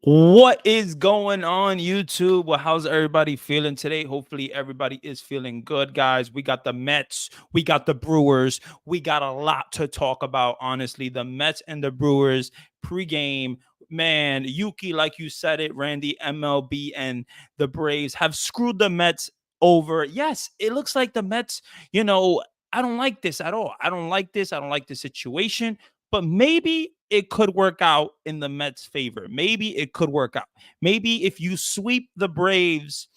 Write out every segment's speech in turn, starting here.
What is going on, YouTube? Well, how's everybody feeling today? Hopefully, everybody is feeling good, guys. We got the Mets, we got the Brewers, we got a lot to talk about. Honestly, the Mets and the Brewers pregame, man. Yuki, like you said it, Randy, MLB, and the Braves have screwed the Mets over. Yes, it looks like the Mets, you know, I don't like this at all. I don't like this. I don't like the situation, but maybe it could work out in the Mets' favor. Maybe it could work out. Maybe if you sweep the Braves,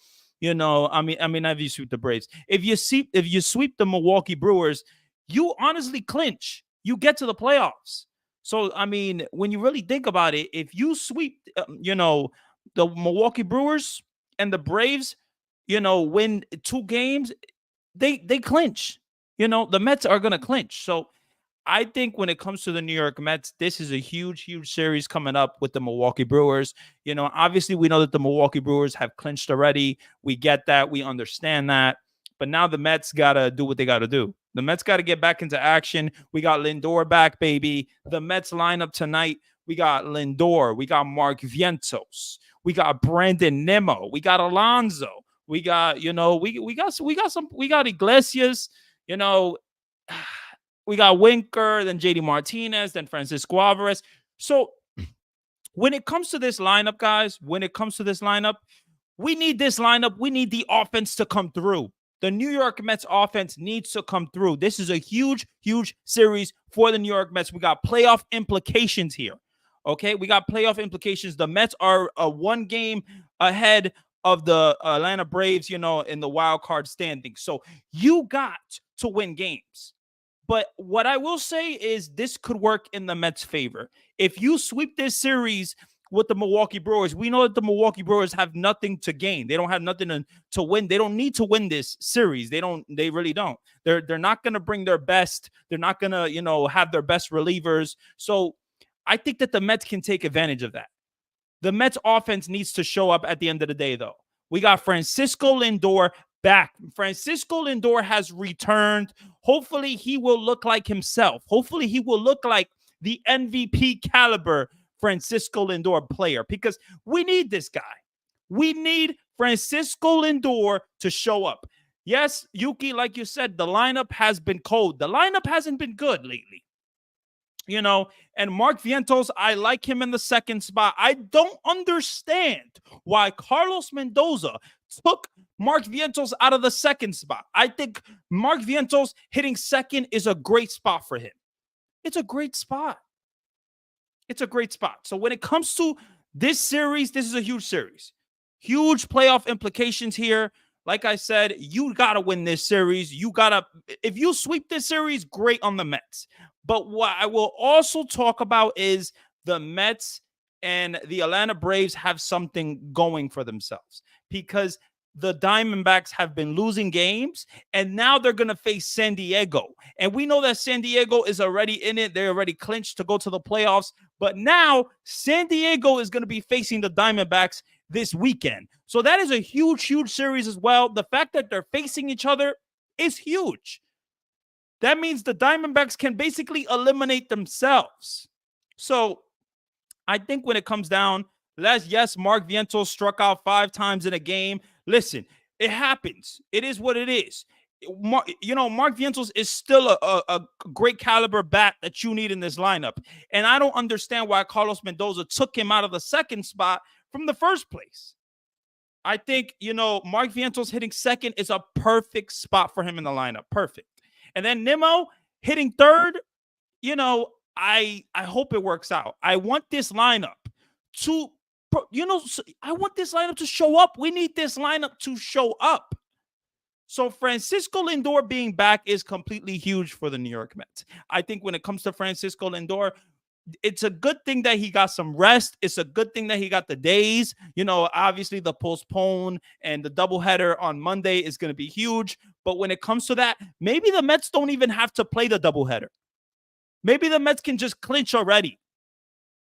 I mean, not if you sweep the Braves. If you sweep the Milwaukee Brewers, you honestly clinch. You get to the playoffs. So I mean, when you really think about it, if you sweep, the Milwaukee Brewers and the Braves, win two games, they clinch. The Mets are gonna clinch. So I think when it comes to the New York Mets, this is a huge, huge series coming up with the Milwaukee Brewers. Obviously, we know that the Milwaukee Brewers have clinched already. We get that. We understand that. But now the Mets got to do what they got to do. The Mets got to get back into action. We got Lindor back, baby. The Mets lineup tonight, we got Lindor. We got Mark Vientos. We got Brandon Nimmo. We got Alonso. We got, we got Iglesias, you know, we got Winker, then JD Martinez, then Francisco Alvarez. So when it comes to this lineup, guys, when it comes to this lineup, we need this lineup. We need the offense to come through. The New York Mets offense needs to come through. This is a huge, huge series for the New York Mets. We got playoff implications here. Okay, we got playoff implications. The Mets are one game ahead of the Atlanta Braves, in the wild card standing. So you got to win games. But what I will say is this could work in the Mets' favor. If you sweep this series with the Milwaukee Brewers, we know that the Milwaukee Brewers have nothing to gain. They don't have nothing to win. They don't need to win this series. They really don't. They're not gonna bring their best. They're not gonna, have their best relievers. So I think that the Mets can take advantage of that. The Mets offense needs to show up at the end of the day, though. We got Francisco Lindor back. Francisco Lindor has returned. Hopefully, he will look like himself. Hopefully, he will look like the MVP caliber Francisco Lindor player because we need this guy. We need Francisco Lindor to show up. Yes, Yuki, like you said, the lineup has been cold. The lineup hasn't been good lately. And Mark Vientos, I like him in the second spot. I don't understand why Carlos Mendoza took Mark Vientos out of the second spot. I think Mark Vientos hitting second is a great spot for him. It's a great spot. It's a great spot. So when it comes to this series, this is a huge series. Huge playoff implications here. Like I said, you got to win this series. If you sweep this series, great on the Mets. But what I will also talk about is the Mets and the Atlanta Braves have something going for themselves because the Diamondbacks have been losing games and now they're going to face San Diego. And we know that San Diego is already in it. They're already clinched to go to the playoffs. But now San Diego is going to be facing the Diamondbacks this weekend. So that is a huge, huge series as well. The fact that they're facing each other is huge. That means the Diamondbacks can basically eliminate themselves. So I think when it comes down, yes, Mark Vientos struck out 5 times in a game. Listen, it happens. It is what it is. Mark Vientos is still a great caliber bat that you need in this lineup. And I don't understand why Carlos Mendoza took him out of the second spot from the first place. I think, Mark Vientos hitting second is a perfect spot for him in the lineup. Perfect. And then Nimmo hitting third, I hope it works out. I want this lineup to, I want this lineup to show up. We need this lineup to show up. So Francisco Lindor being back is completely huge for the New York Mets. I think when it comes to Francisco Lindor, it's a good thing that he got some rest. It's a good thing that he got the days. Obviously the postpone and the doubleheader on Monday is going to be huge. But when it comes to that, maybe the Mets don't even have to play the doubleheader. Maybe the Mets can just clinch already.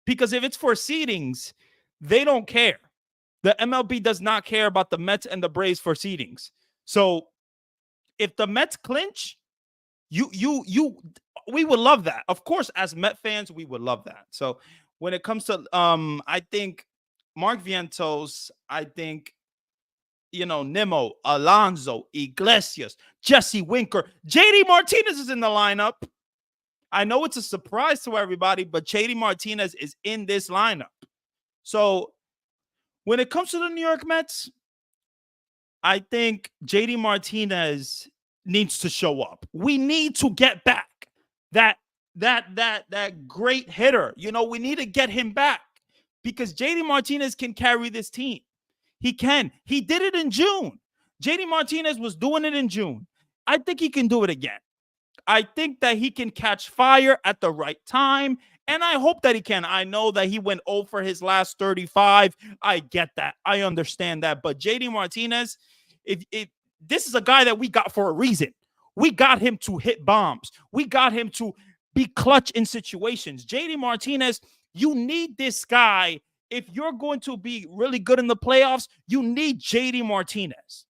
Because if it's for seedings, they don't care. The MLB does not care about the Mets and the Braves for seedings. So if the Mets clinch, we would love that. Of course, as Met fans, we would love that. So when it comes to I think Mark Vientos, I think, Nemo, Alonso, Iglesias, Jesse Winker, JD Martinez is in the lineup. I know it's a surprise to everybody, but JD Martinez is in this lineup. So when it comes to the New York Mets, I think JD Martinez needs to show up. We need to get back that that great hitter. We need to get him back because JD Martinez can carry this team. He can. He did it in June. JD Martinez was doing it in June. I think he can do it again. I think that he can catch fire at the right time, and I hope that he can. I know that he went 0 for his last 35. I get that. I understand that. But JD Martinez, if this is a guy that we got for a reason. We got him to hit bombs. We got him to be clutch in situations. JD Martinez, you need this guy. If you're going to be really good in the playoffs, you need JD Martinez.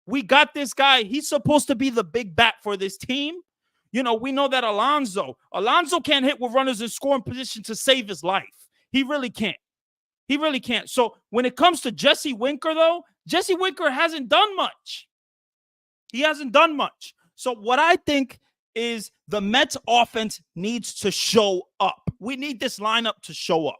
We got this guy. He's supposed to be the big bat for this team. We know that Alonso can't hit with runners in scoring position to save his life. He really can't. He really can't. So when it comes to Jesse Winker, though, Jesse Winker hasn't done much. He hasn't done much. So what I think is the Mets offense needs to show up. We need this lineup to show up.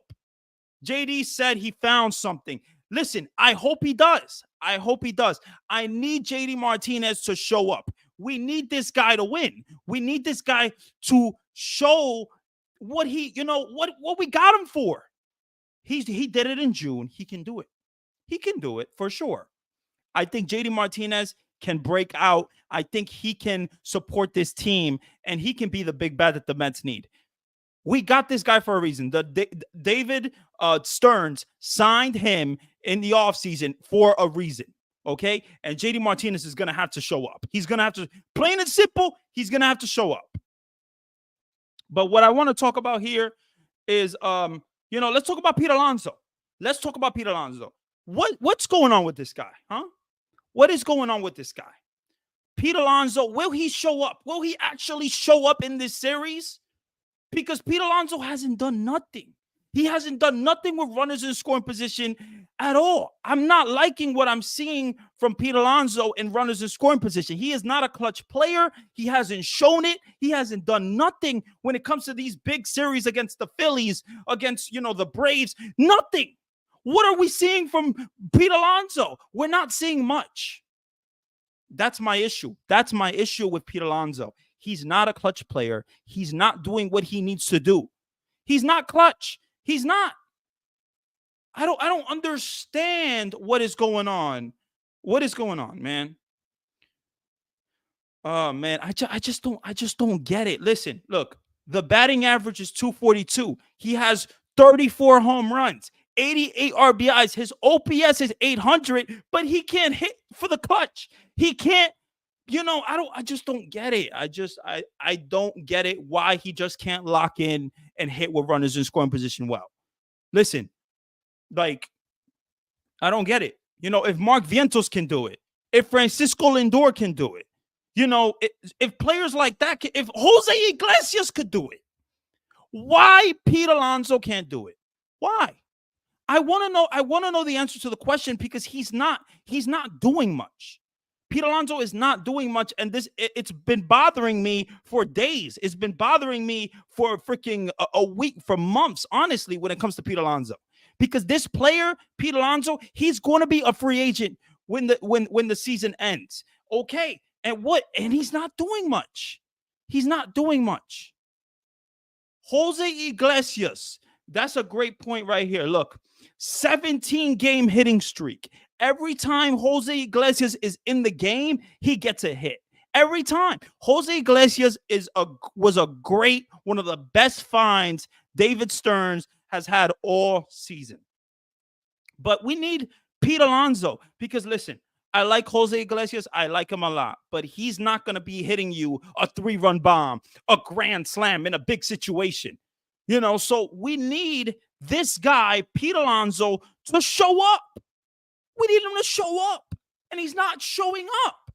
JD said he found something. Listen, I hope he does. I hope he does. I need JD Martinez to show up. We need this guy to win. We need this guy to show what what we got him for. He did it in June. He can do it. He can do it for sure. I think JD Martinez can break out. I think he can support this team, and he can be the big bat that the Mets need. We got this guy for a reason. David Stearns signed him in the offseason for a reason, okay? And JD Martinez is going to have to show up. He's going to have to, plain and simple, he's going to have to show up. But what I want to talk about here is, let's talk about Pete Alonso. Let's talk about Pete Alonso. What's going on with this guy, huh? What is going on with this guy? Pete Alonso, will he show up? Will he actually show up in this series? Because Pete Alonso hasn't done nothing. He hasn't done nothing with runners in scoring position at all. I'm not liking what I'm seeing from Pete Alonso in runners in scoring position. He is not a clutch player. He hasn't shown it. He hasn't done nothing when it comes to these big series against the Phillies, against, the Braves. Nothing. What are we seeing from Pete Alonso? We're not seeing much. That's my issue. That's my issue with Pete Alonso. He's not a clutch player. He's not doing what he needs to do. He's not clutch. He's not. I don't understand what is going on. What is going on, man? Oh man, I just don't get it. Listen, look, the batting average is 242. He has 34 home runs, 88 RBIs. His OPS is 800, but he can't hit for the clutch. He can't. I just don't get it. I don't get it why he just can't lock in and hit with runners in scoring position well. Listen, I don't get it. If Mark Vientos can do it, if Francisco Lindor can do it, if players like that, if Jose Iglesias could do it, why Pete Alonso can't do it? Why? I want to know the answer to the question because he's not doing much. Pete Alonso is not doing much, and it's been bothering me for days. It's been bothering me for freaking a week, for months, honestly, when it comes to Pete Alonso. Because this player, Pete Alonso, he's going to be a free agent when the season ends. Okay, and he's not doing much. He's not doing much. Jose Iglesias, that's a great point right here. Look, 17-game hitting streak. Every time Jose Iglesias is in the game, he gets a hit. Every time. Jose Iglesias was a great, one of the best finds David Stearns has had all season. But we need Pete Alonso because, listen, I like Jose Iglesias. I like him a lot. But he's not going to be hitting you a 3-run bomb, a grand slam in a big situation. So we need this guy, Pete Alonso, to show up. We need him to show up, and he's not showing up.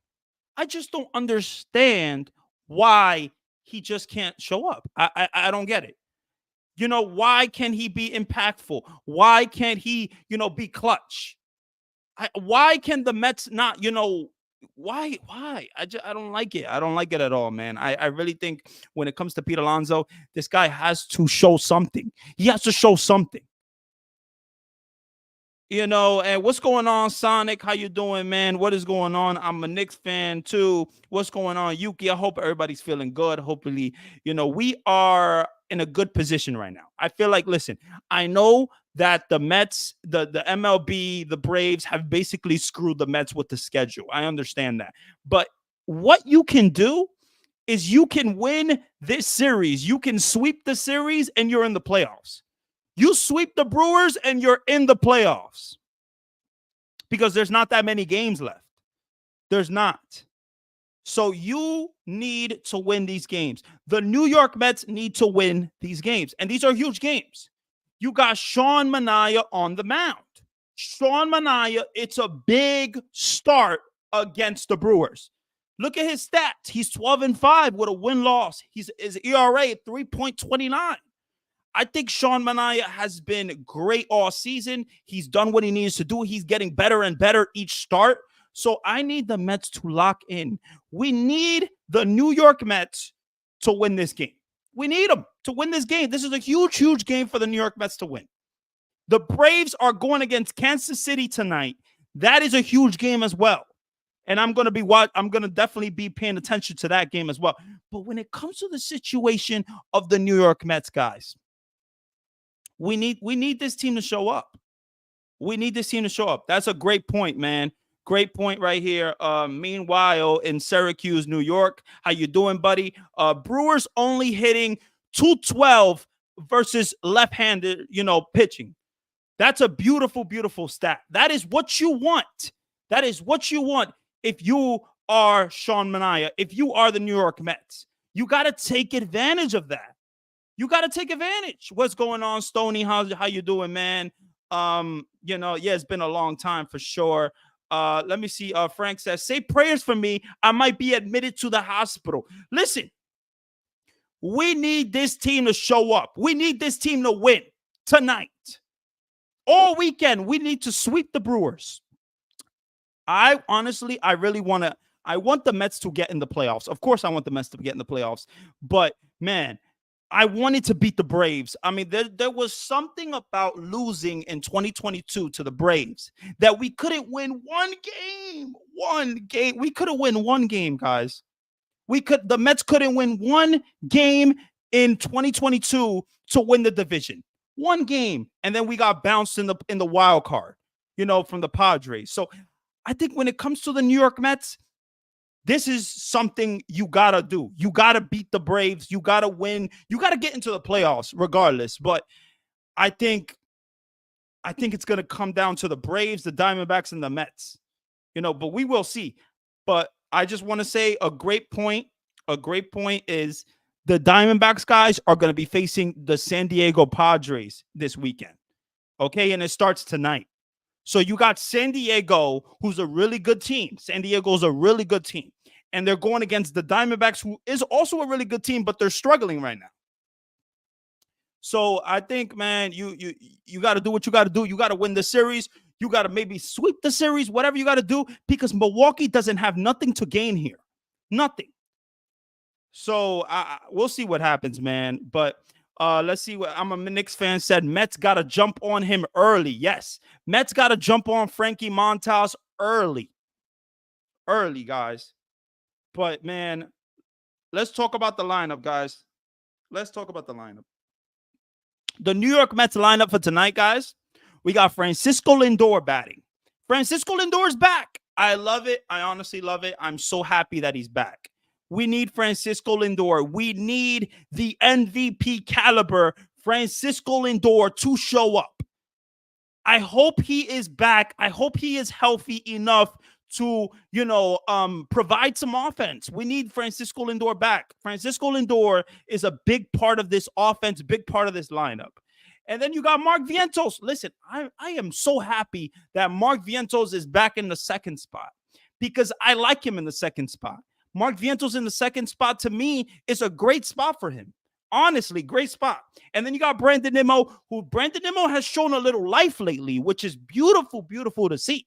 I just don't understand why he just can't show up. I don't get it. Why can't he be impactful? Why can't he, be clutch? Why can the Mets not, why? I don't like it. I don't like it at all, man. I really think when it comes to Pete Alonso, this guy has to show something. He has to show something. And what's going on, Sonic? How you doing, man? What is going on? I'm a Knicks fan too. What's going on, Yuki? I hope everybody's feeling good. Hopefully, we are in a good position right now. I feel like, listen, I know that the Mets, the MLB, the Braves have basically screwed the Mets with the schedule. I understand that. But what you can do is you can win this series. You can sweep the series and you're in the playoffs. You sweep the Brewers and you're in the playoffs because there's not that many games left. There's not. So you need to win these games. The New York Mets need to win these games. And these are huge games. You got Sean Manaea on the mound. Sean Manaea, it's a big start against the Brewers. Look at his stats. He's 12-5 with a win-loss. His ERA 3.29. I think Sean Manaea has been great all season. He's done what he needs to do. He's getting better and better each start. So I need the Mets to lock in. We need the New York Mets to win this game. We need them to win this game. This is a huge, huge game for the New York Mets to win. The Braves are going against Kansas City tonight. That is a huge game as well. And I'm going to definitely be paying attention to that game as well. But when it comes to the situation of the New York Mets, guys, we need this team to show up. We need this team to show up. That's a great point, man. Great point right here. Meanwhile, in Syracuse, New York, how you doing, buddy? Brewers only hitting 212 versus left-handed, pitching. That's a beautiful, beautiful stat. That is what you want. That is what you want if you are Sean Manaea, if you are the New York Mets. You got to take advantage of that. You got to take advantage. What's going on, Stoney? How you doing, man? It's been a long time for sure. Let me see. Frank says, say prayers for me. I might be admitted to the hospital. Listen, we need this team to show up. We need this team to win tonight. All weekend, we need to sweep the Brewers. I really want the Mets to get in the playoffs. Of course, I want the Mets to get in the playoffs. But, man, I wanted to beat the Braves. I mean, there was something about losing in 2022 to the Braves that we couldn't win one game. We couldn't win one game, guys. The Mets couldn't win one game in 2022 to win the division. One game. And then we got bounced in the wild card, from the Padres. So I think when it comes to the New York Mets, this is something you got to do. You got to beat the Braves. You got to win. You got to get into the playoffs regardless. But I think it's going to come down to the Braves, the Diamondbacks, and the Mets. But we will see. But I just want to say a great point is the Diamondbacks guys are going to be facing the San Diego Padres this weekend. Okay, and it starts tonight. So you got San Diego, who's a really good team. San Diego's a really good team. And they're going against the Diamondbacks, who is also a really good team, but they're struggling right now. So I think, man, you got to do what you got to do. You got to win the series. You got to maybe sweep the series, whatever you got to do, because Milwaukee doesn't have nothing to gain here. Nothing. So we'll see what happens, man. But let's see what I'm a Knicks fan said. Mets got to jump on him early. Yes. Mets got to jump on Frankie Montas early. Early, guys. But, man, let's talk about the lineup, guys. Let's talk about the lineup. The New York Mets lineup for tonight, guys. We got Francisco Lindor batting. Francisco Lindor is back. I love it. I honestly love it. I'm so happy that he's back. We need Francisco Lindor. We need the MVP caliber Francisco Lindor to show up. I hope he is back. I hope he is healthy enough to, provide some offense. We need Francisco Lindor back. Francisco Lindor is a big part of this offense, big part of this lineup. And then you got Mark Vientos. Listen, I am so happy that Mark Vientos is back in the second spot because I like him in the second spot. Mark Vientos in the second spot, to me, is a great spot for him. Honestly, great spot. And then you got Brandon Nimmo, who Brandon Nimmo has shown a little life lately, which is beautiful, beautiful to see.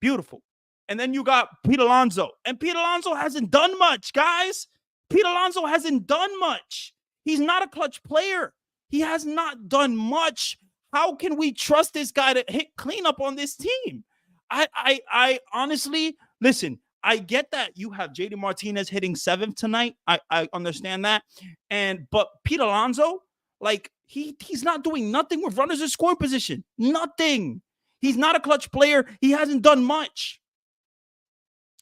Beautiful. And then you got Pete Alonso. And Pete Alonso hasn't done much, guys. Pete Alonso hasn't done much. He's not a clutch player. He has not done much. How can we trust this guy to hit cleanup on this team? I honestly, listen, I get that you have JD Martinez hitting seventh tonight. I understand that. But Pete Alonso, like he's not doing nothing with runners in scoring position. Nothing. He's not a clutch player. He hasn't done much.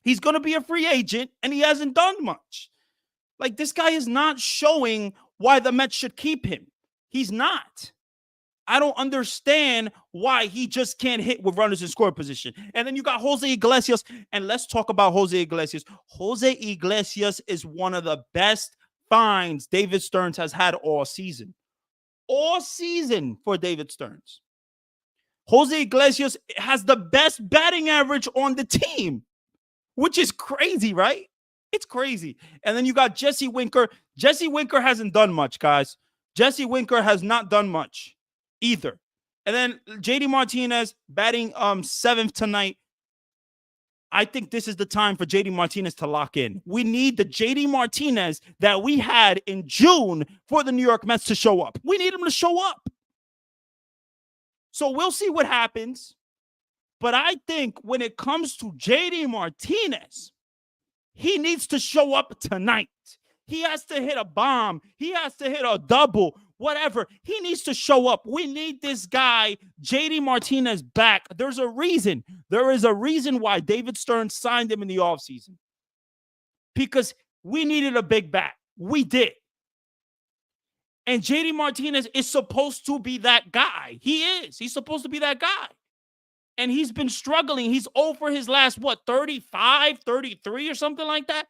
He's going to be a free agent, and he hasn't done much. Like, this guy is not showing why the Mets should keep him. He's not. I don't understand why he just can't hit with runners in scoring position. And then you got Jose Iglesias, and let's talk about Jose Iglesias. Jose Iglesias is one of the best finds David Stearns has had all season. All season for David Stearns. Jose Iglesias has the best batting average on the team, which is crazy, right? It's crazy. And then you got Jesse Winker. Jesse Winker hasn't done much, guys. Jesse Winker has not done much either. And then JD Martinez batting seventh tonight. I think this is the time for JD Martinez to lock in. We need the JD Martinez that we had in June for the New York Mets to show up. We need him to show up. So we'll see what happens. But I think when it comes to JD Martinez, he needs to show up tonight. He has to hit a bomb. He has to hit a double, whatever. He needs to show up. We need this guy, JD Martinez, back. There's a reason. There is a reason why David Stearns signed him in the offseason. Because we needed a big bat. We did. And JD Martinez is supposed to be that guy. He is. He's supposed to be that guy. And he's been struggling. He's over his last, 35, 33 or something like that.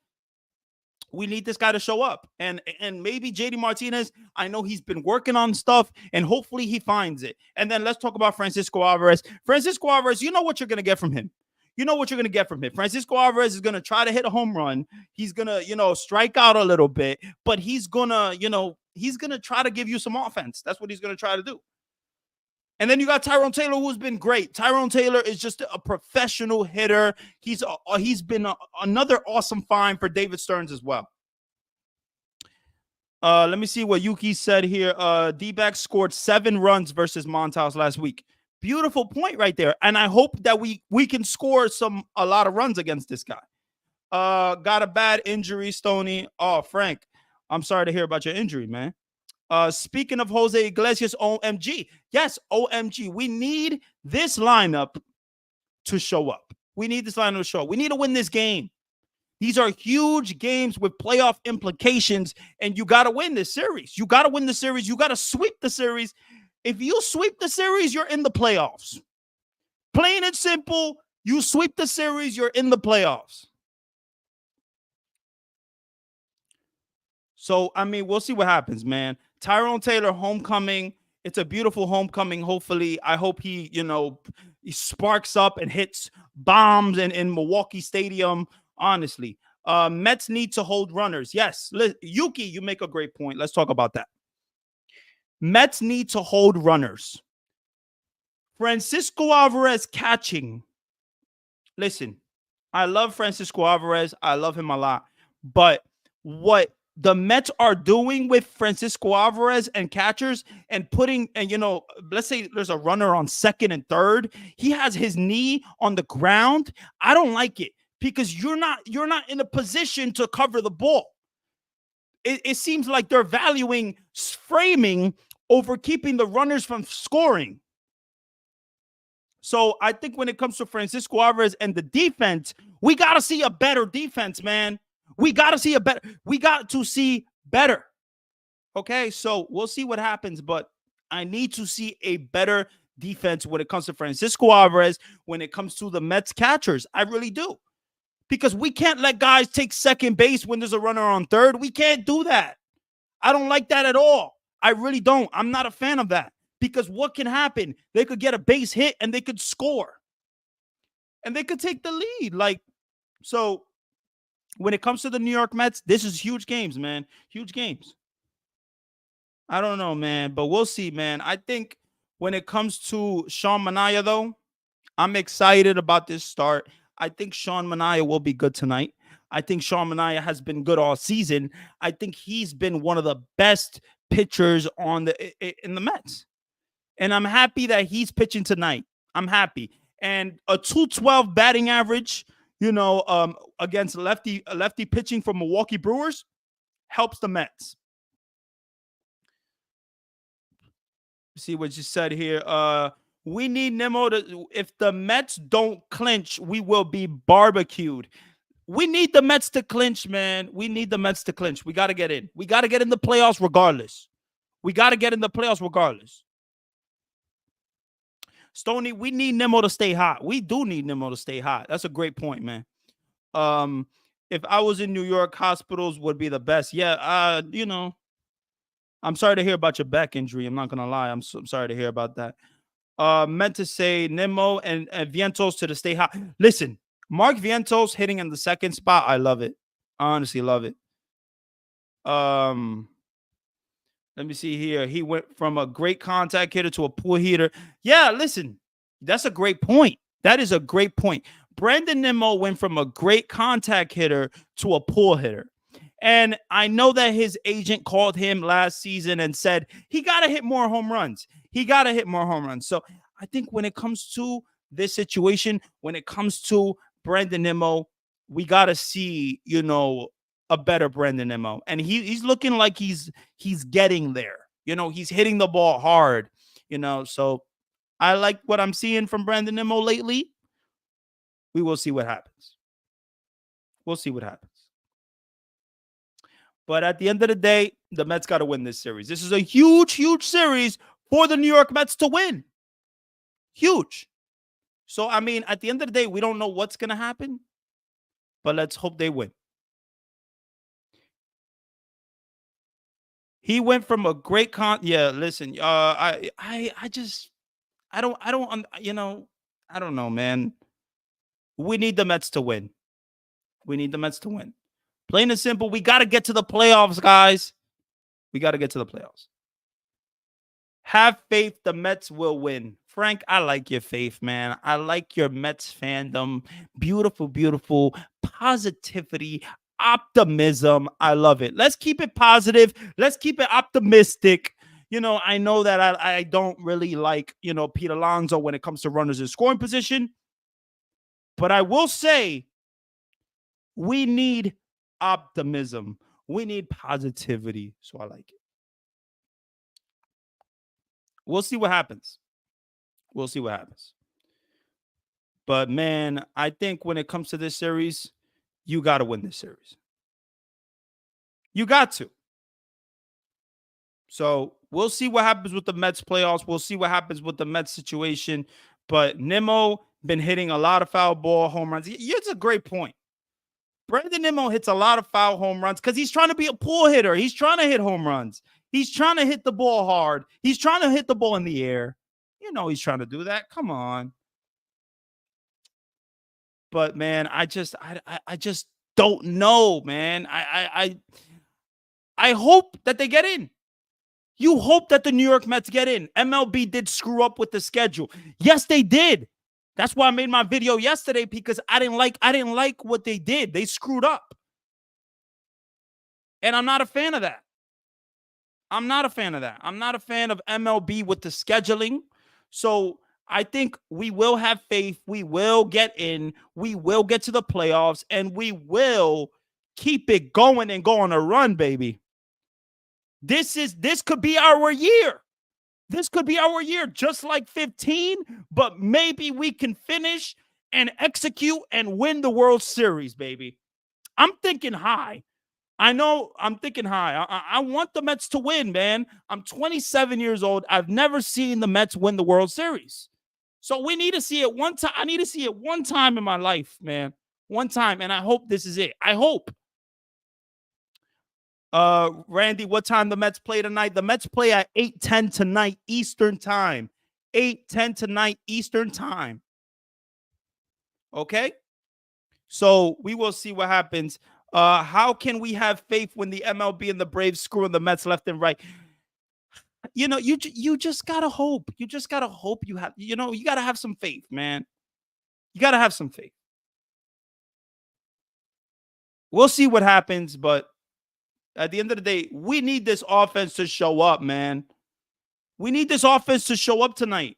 We need this guy to show up. And maybe JD Martinez, I know he's been working on stuff, and hopefully he finds it. And then let's talk about Francisco Alvarez. Francisco Alvarez, you know what you're going to get from him. You know what you're going to get from him. Francisco Alvarez is going to try to hit a home run. He's going to, strike out a little bit, but he's going to try to give you some offense. That's what he's going to try to do. And then you got Tyrone Taylor, who's been great. Tyrone Taylor is just a professional hitter. He's been another awesome find for David Stearns as well. Let me see what Yuki said here. D-backs scored 7 runs versus Montas last week. Beautiful point right there. And I hope that we can score a lot of runs against this guy. Got a bad injury, Stoney. Oh, Frank, I'm sorry to hear about your injury, man. Speaking of Jose Iglesias, OMG. Yes, OMG. We need this lineup to show up. We need this lineup to show up. We need to win this game. These are huge games with playoff implications, and you got to win this series. You got to win the series. You got to sweep the series. If you sweep the series, you're in the playoffs. Plain and simple, you sweep the series, you're in the playoffs. So, I mean, we'll see what happens, man. Tyrone Taylor, homecoming. It's a beautiful homecoming, hopefully. I hope he he sparks up and hits bombs in Milwaukee Stadium, honestly. Mets need to hold runners. Yes, Yuki, you make a great point. Let's talk about that. Mets need to hold runners. Francisco Alvarez catching. Listen, I love Francisco Alvarez. I love him a lot. But what the Mets are doing with Francisco Alvarez and catchers and let's say there's a runner on second and third. He has his knee on the ground. I don't like it because you're not in a position to cover the ball. It seems like they're valuing framing over keeping the runners from scoring. So I think when it comes to Francisco Alvarez and the defense, we got to see a better defense, man. We got to see better. Okay, so we'll see what happens, but I need to see a better defense when it comes to Francisco Alvarez, when it comes to the Mets catchers. I really do. Because we can't let guys take second base when there's a runner on third. We can't do that. I don't like that at all. I really don't. I'm not a fan of that. Because what can happen? They could get a base hit and they could score. And they could take the lead. So when it comes to the New York Mets, this is huge games, man. Huge games. I don't know, man, but we'll see, man. I think when it comes to Sean Mania, though, I'm excited about this start. I think Sean Mania will be good tonight. I think Sean Mania has been good all season. I think he's been one of the best pitchers on in the Mets. And I'm happy that he's pitching tonight. I'm happy. And a 212 batting average, against lefty pitching from Milwaukee Brewers helps the Mets. See what you said here. We need Nimmo to. If the Mets don't clinch, we will be barbecued. We need the Mets to clinch, man. We need the Mets to clinch. We got to get in. We got to get in the playoffs regardless. We got to get in the playoffs regardless. Stoney, we need Nimmo to stay hot. We do need Nimmo to stay hot. That's a great point, man. Um, if I was in New York, hospitals would be the best. Yeah, I'm sorry to hear about your back injury. I'm not gonna lie. I'm sorry to hear about that. Meant to say Nimmo and Vientos to the stay hot. Listen, Mark Vientos hitting in the second spot. I love it. I honestly love it. Um, Let me see here. He went from a great contact hitter to a poor hitter. Yeah, listen, that's a great point. That is a great point. Brandon Nimmo went from a great contact hitter to a poor hitter. And I know that his agent called him last season and said he got to hit more home runs. He got to hit more home runs. So I think when it comes to this situation, when it comes to Brandon Nimmo, we got to see, a better Brandon Nimmo. And he's looking like he's getting there. He's hitting the ball hard, so I like what I'm seeing from Brandon Nimmo lately. We will see what happens. We'll see what happens. But at the end of the day, the Mets got to win this series. This is a huge, huge series for the New York Mets to win. Huge. So, I mean, at the end of the day, we don't know what's going to happen, but let's hope they win. He went from a great yeah, listen, I just I don't I don't know, man. We need the Mets to win. We need the Mets to win. Plain and simple, we got to get to the playoffs, guys. We got to get to the playoffs. Have faith the Mets will win. Frank, I like your faith, man. I like your Mets fandom. Beautiful, beautiful positivity, optimism. I love it. Let's keep it positive. Let's keep it optimistic. I know that I don't really like, Pete Alonso when it comes to runners in scoring position. But I will say we need optimism. We need positivity. So I like it. We'll see what happens. We'll see what happens. But man, I think when it comes to this series, you got to win this series. You got to. So we'll see what happens with the Mets playoffs. We'll see what happens with the Mets situation. But Nimmo been hitting a lot of foul ball home runs. It's a great point. Brandon Nimmo hits a lot of foul home runs because he's trying to be a pull hitter. He's trying to hit home runs. He's trying to hit the ball hard. He's trying to hit the ball in the air. He's trying to do that. Come on. But man, I just don't know, man. I hope that they get in. You hope that the New York Mets get in. MLB did screw up with the schedule. Yes, they did. That's why I made my video yesterday, because I didn't like what they did. They screwed up. And I'm not a fan of that. I'm not a fan of MLB with the scheduling. So I think we will have faith. We will get in. We will get to the playoffs, and we will keep it going and go on a run, baby. This could be our year. This could be our year, just like 15, but maybe we can finish and execute and win the World Series, baby. I'm thinking high. I know I'm thinking high. I want the Mets to win, man. I'm 27 years old. I've never seen the Mets win the World Series. So we need to see it one time. I need to see it one time in my life, man. One time. And I hope this is it. I hope. Randy, what time the Mets play tonight? The Mets play at 8:10 tonight Eastern time. 8:10 tonight Eastern time. Okay? So we will see what happens. How can we have faith when the MLB and the Braves screwing the Mets left and right? You just gotta hope. You just gotta hope you have. You gotta have some faith, man. You gotta have some faith. We'll see what happens, but at the end of the day, we need this offense to show up, man. We need this offense to show up tonight.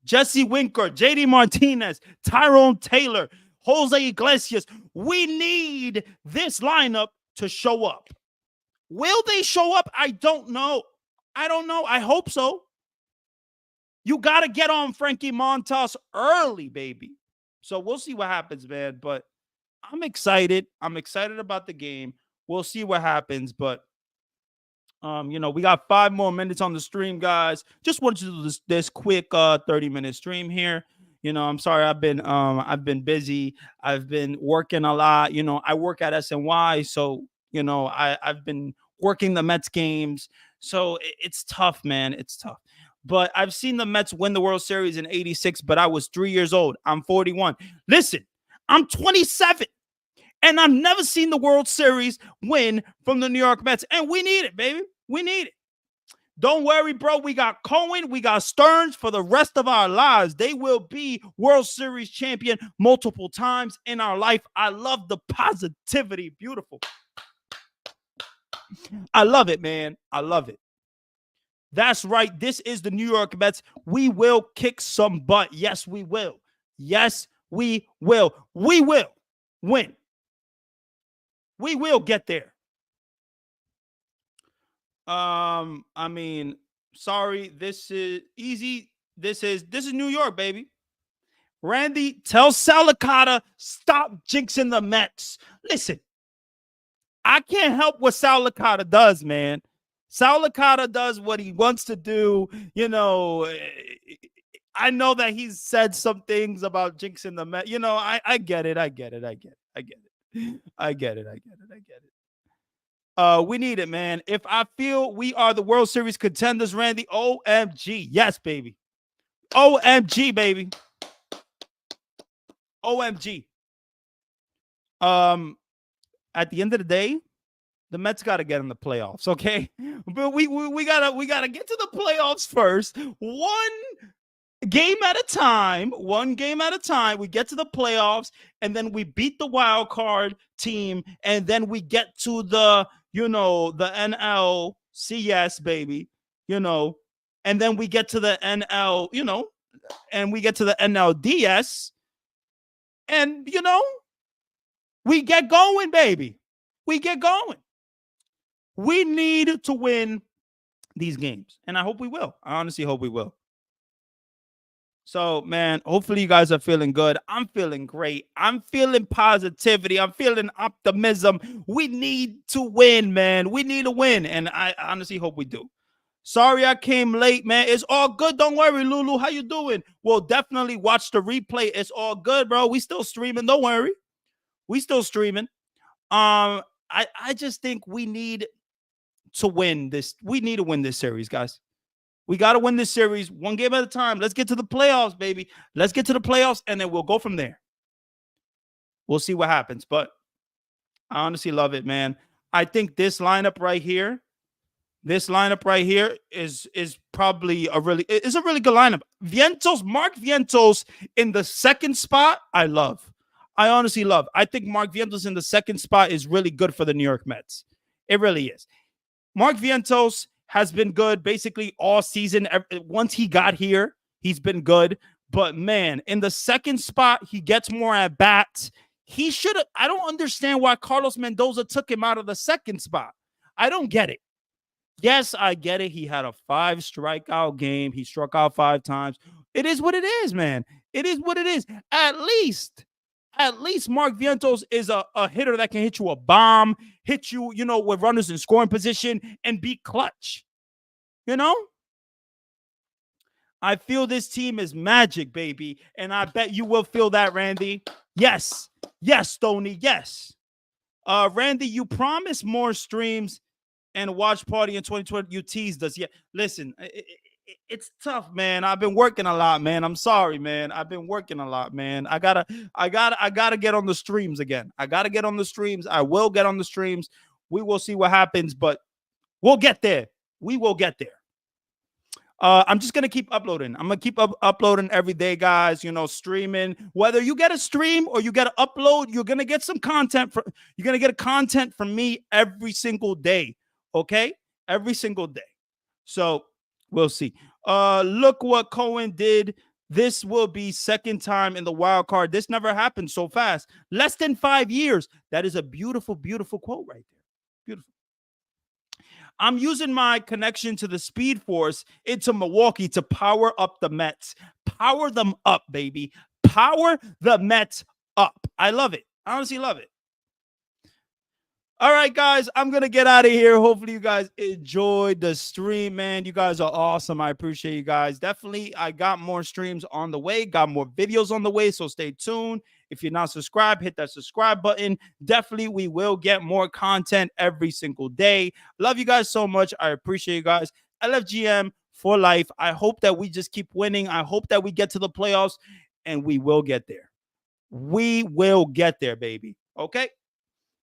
Jesse Winker, JD Martinez, Tyrone Taylor, Jose Iglesias. We need this lineup to show up. Will they show up? I don't know. I don't know. I hope so. You got to get on Frankie Montas early, baby. So we'll see what happens, man. But I'm excited. I'm excited about the game. We'll see what happens. But we got 5 more minutes on the stream, guys. Just wanted to do this quick 30-minute stream here. I'm sorry, I've been busy. I've been working a lot. I work at SNY, so I've been working the Mets games. So it's tough, man. It's tough. But I've seen the Mets win the World Series in '86, but I was 3 years old. I'm 41. Listen, I'm 27. And I've never seen the World Series win from the New York Mets. And we need it, baby. We need it. Don't worry, bro. We got Cohen. We got Stearns for the rest of our lives. They will be World Series champion multiple times in our life. I love the positivity. Beautiful. I love it, man. I love it. That's right. This is the New York Mets. We will kick some butt. Yes, we will. Yes, we will. We will win. We will get there. Sorry, this is easy. This is New York, baby. Randy, tell Salicata, stop jinxing the Mets. Listen, I can't help what Salicata does, man. Salicata does what he wants to do. I know that he's said some things about jinxing the Mets. I get it. I get it. We need it, man. If I feel we are the World Series contenders, Randy, OMG. Yes, baby. OMG, baby. OMG. At the end of the day, the Mets got to get in the playoffs, okay? But we gotta get to the playoffs first. One game at a time. We get to the playoffs, and then we beat the wild card team, and then we get to the NLCS, baby, and then we get to the NL, and we get to the NLDS, and, we get going, baby. We get going. We need to win these games, and I hope we will. I honestly hope we will. So, man, hopefully you guys are feeling good. I'm feeling great. I'm feeling positivity. I'm feeling optimism. We need to win, man. We need to win, and I honestly hope we do. Sorry I came late, man. It's all good. Don't worry, Lulu. How you doing? Well, definitely watch the replay. It's all good, bro. We still streaming. Don't worry. We still streaming. I just think we need to win this. We need to win this series, guys. We got to win this series one game at a time. Let's get to the playoffs, baby. Let's get to the playoffs, and then we'll go from there. We'll see what happens, but I honestly love it, man. I think this lineup right here is probably a really good lineup. Mark Vientos in the second spot, I love. I honestly love. I think Mark Vientos in the second spot is really good for the New York Mets. It really is. Mark Vientos has been good basically all season. Once he got here, he's been good. But, man, in the second spot, he gets more at bats. He should have. I don't understand why Carlos Mendoza took him out of the second spot. I don't get it. Yes, I get it. He had a 5 strikeout game. He struck out 5 times. It is what it is, man. It is what it is. At least Mark Vientos is a hitter that can hit you a bomb, hit you, with runners in scoring position and be clutch. I feel this team is magic, baby. And I bet you will feel that, Randy. Yes. Yes, Stoney. Yes. Randy, you promised more streams and watch party in 2020. You teased us. Yeah. Listen, it's tough, man. I've been working a lot, man. I'm sorry, man. I've been working a lot, man. I gotta get on the streams again. I gotta get on the streams. I will get on the streams. We will see what happens, but we'll get there. We will get there. I'm just gonna keep uploading. I'm gonna keep uploading every day, guys. You know, streaming. Whether you get a stream or you get an upload, you're gonna get some content. You're gonna get a content from me every single day. Okay, every single day. So we'll see. Look what Cohen did. This will be second time in the wild card. This never happened so fast. Less than 5 years. That is a beautiful, beautiful quote right there. Beautiful. I'm using my connection to the Speed Force into Milwaukee to power up the Mets. Power them up, baby. Power the Mets up. I love it. I honestly love it. All right, guys, I'm going to get out of here. Hopefully, you guys enjoyed the stream, man. You guys are awesome. I appreciate you guys. Definitely, I got more streams on the way, got more videos on the way, so stay tuned. If you're not subscribed, hit that subscribe button. Definitely, we will get more content every single day. Love you guys so much. I appreciate you guys. LFGM for life. I hope that we just keep winning. I hope that we get to the playoffs, and we will get there. We will get there, baby. Okay?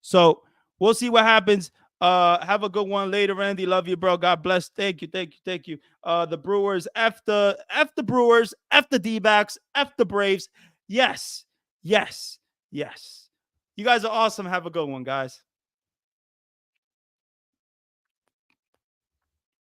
So, we'll see what happens. Have a good one later, Randy. Love you, bro. God bless. Thank you, thank you, thank you. The Brewers, F the Brewers, F the D-backs, F the Braves. Yes, yes, yes. You guys are awesome. Have a good one, guys.